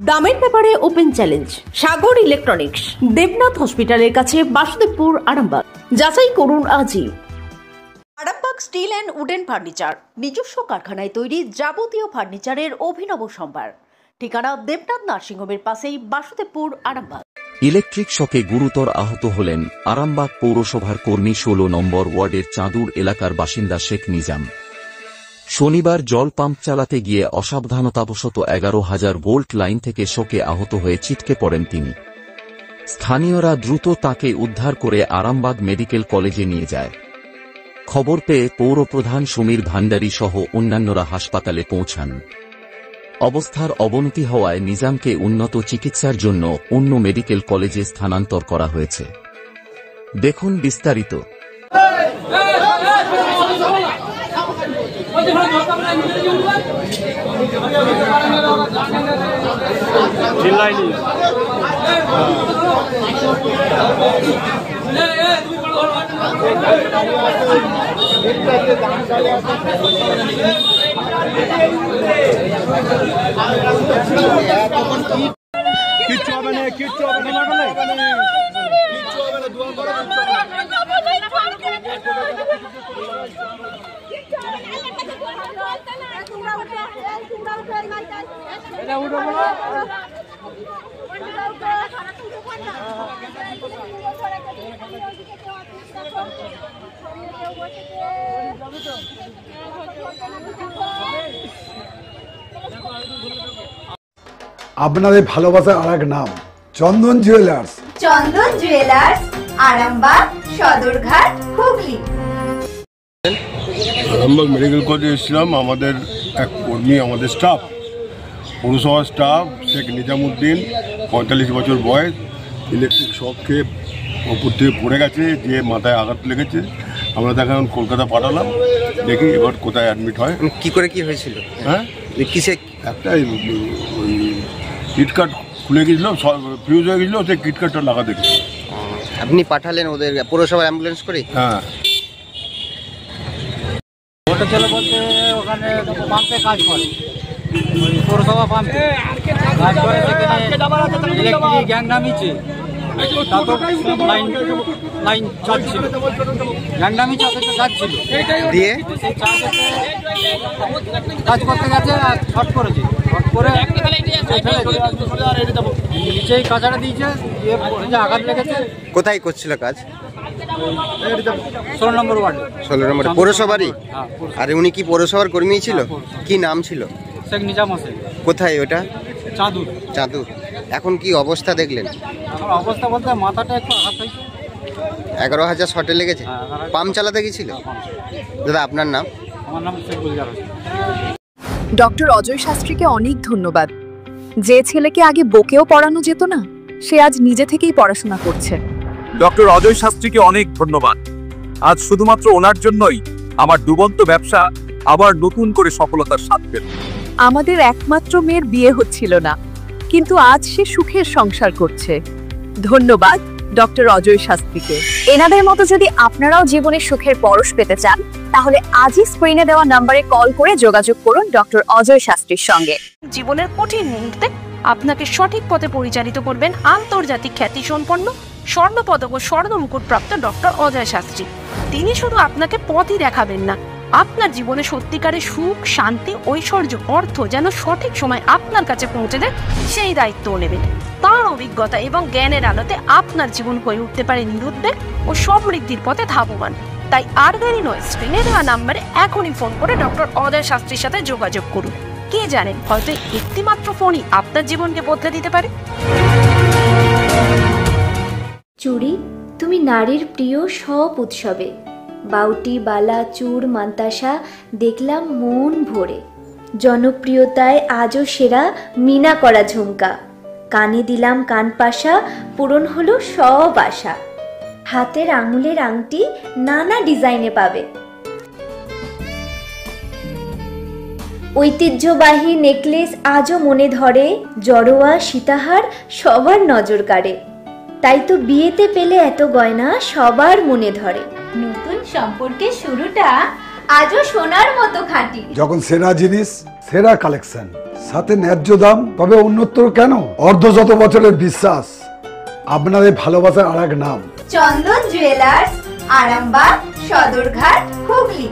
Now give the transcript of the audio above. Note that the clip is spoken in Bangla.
দামের ব্যাপারে ওপেন চ্যালেঞ্জ সাগর ইলেকট্রনিক্স, দেবনাথ হসপিটালের কাছে, বাসুদেবপুর, আরামবাগ। যাচাই করুন আজই। Arambagh steel and wooden furniture, নিজস্ব কারখানায় তৈরি যাবতীয় ফার্নিচারের অভিনব সম্ভার। ঠিকানা দেবনাথ নার্সিংহোমের পাশেই, বাসুদেবপুর, আরামবাগ। ইলেকট্রিক শকে গুরুতর আহত হলেন আরামবাগ পৌরসভার কর্মী 16 নম্বর ওয়ার্ডের চাঁদুর এলাকার বাসিন্দা শেখ নিজাম। শনিবার জল পাম্প চালাতে গিয়ে অসাবধানতাবশত 11,000 ভোল্ট লাইন থেকে শকে আহত হয়ে ছিটকে পড়েন তিনি। স্থানীয়রা দ্রুত তাকে উদ্ধার করে আরামবাগ মেডিকেল কলেজে নিয়ে যায়। খবর পেয়ে পৌরপ্রধান সমীর ভান্ডারী সহ অন্যান্যরা হাসপাতালে পৌঁছান। অবস্থার অবনতি হওয়ায় নিজামকে উন্নত চিকিৎসার জন্য অন্য মেডিকেল কলেজে স্থানান্তর করা হয়েছে। দেখুন বিস্তারিত। কিচ্ছু হবে না, কিচ্ছু হবে না, কিচ্ছু হবে না, দোয়া করো। আপনাদের ভালোবাসার আরেক নাম চন্দন জুয়েলার্স। চন্দন জুয়েলার্স, আরামবাগ, সদরঘাট, হুগলি। আরামবাগ মেডিকেল কলেজে এসেছিলাম। আমাদের এক কর্মী, আমাদের স্টাফ, পৌরসভার স্টাফ শেখ নিজামুদ্দিন, 45 বছর বয়স, ইলেকট্রিক শক খেয়ে ওপর থেকে পড়ে গেছে, যে মাথায় আঘাত লেগেছে। আমরা তাকে এখন কলকাতা পাঠালাম, দেখি এবার কোথায় অ্যাডমিট হয়। কি করে কি হয়েছিল? হ্যাঁ, কিসে? একটা ওই কিটকাট খুলে গেছিল, ফিউজ হয়ে গেছিলো, সেই কিটকাটটা লাগাতে গেছিল। আপনি পাঠালেন ওদের পৌরসভার অ্যাম্বুলেন্স করে? হ্যাঁ, ওটা চলে বলতে ওখানে পাম্পে কাজ করে, ওই পৌরসভা পাম্পে কাজ করে। সেখানে ইলেকট্রিক গ্যাং নামিয়েছে, লাইন চাচ্ছিল, গ্যাং নামিয়ে চাঁদেতে যাচ্ছিল, দিয়ে সেই চাঁদেতে কাজ করতে গেছে আর শর্ট করেছে। শর্ট করে নিচেই কাঁচাটা দিয়েছে, দিয়ে পড়েছে, আঘাত লেগেছে। কোথায় করছিল কাজ? 16 নম্বর ওয়ার্ডে। 16 নম্বর পৌরসভারই? আর উনি কি পৌরসভার কর্মী ছিল? কি নাম ছিল? শেখ নিজাম হোসেন। কোথায় ওটা? চাঁদুর। চাঁদুর। এখন কি অবস্থা দেখলেন? এখন অবস্থা বলতে মাথাটা একটু আঘাত হয়েছে। 11,000 শটে লেগেছে। পাম্প চালাতে গেছিল? দাদা আপনার নাম? আমার নাম শেখ গুলজার হোসেন। ডক্টর অজয় শাস্ত্রীকে অনেক ধন্যবাদ। যে ছেলেকে আগে বকেও পড়ানো যেত না, সে আজ নিজে থেকেই পড়াশোনা করছে। ডক্টর অজয় শাস্ত্রীকে অনেক ধন্যবাদ। আজ শুধুমাত্র ওনার জন্যই আমার ডুবন্ত ব্যবসা আবার নতুন করে সফলতার স্বাদ পেল। আমাদের একমাত্র মেয়ের বিয়ে হচ্ছিল না, কিন্তু আজ সে সুখের সংসার করছে। ধন্যবাদ ডক্টর অজয় শাস্ত্রীকে। এনাদের মতো যদি আপনারাও জীবনে সুখের পরশ পেতে চান, তাহলে আজই স্ক্রিনে দেওয়া নম্বরে কল করে যোগাযোগ করুন ডক্টর অজয় শাস্ত্রীর সঙ্গে। জীবনের কঠিন মুহূর্তে আপনাকে সঠিক পথে পরিচালিত করবেন আন্তর্জাতিক খ্যাতিসম্পন্ন স্বর্ণপদক ও স্বর্ণ মুকুট প্রাপ্ত ডক্টর অজয় শাস্ত্রী। তিনি শুধু আপনাকে পথই দেখাবেন না, আপনার জীবনে সত্যিকারের সুখ, শান্তি, ঐশ্বর্য, অর্থ যেন সঠিক সময় আপনার কাছে পৌঁছে দেয়, সেই দায়িত্বও নেবেন। তার অভিজ্ঞতা এবং জ্ঞানের আলোতে আপনার জীবন হয়ে উঠতে পারে নিরুদ্বেগ ও সমৃদ্ধির পথে ধাবমান। তাই আর দেরি নয়, স্ক্রিনে দেওয়া নাম্বারে এখনই ফোন করে ডক্টর অজয় শাস্ত্রীর সাথে যোগাযোগ করুন। কে জানেন, হয়তো একটি মাত্র ফোনই আপনার জীবনকে বদলে দিতে পারে। চুড়ি, তুমি নারীর প্রিয় সব উৎসবে। বাউটি, বালা, চূড়, মান্তাসা দেখলাম মন ভরে। জনপ্রিয়তায় আজও সেরা মিনা করা ঝুমকা। কানে দিলাম কানপাশা, পূরণ হলো সব আশা। হাতের আঙুলের আংটি নানা ডিজাইনে পাবে। ঐতিহ্যবাহী নেকলেস আজও মনে ধরে। জড়োয়া, সীতাহার সবার নজর কাড়ে। তাই তো বিয়েতে পেলে এত গয়না সবার মনে ধরে। নতুন সম্পর্কের শুরুটা আজও সোনার মতো খাঁটি। যখন সেরা জিনিস, সেরা কালেকশন, সাথে ন্যায্য দাম, তবে উন্নতর কেন? অর্ধশত বছরের বিশ্বাস, আপনাদের ভালোবাসার আর এক নাম। চন্দন জুয়েলার্স, আরামবাগ, সদরঘাট, হুগলি।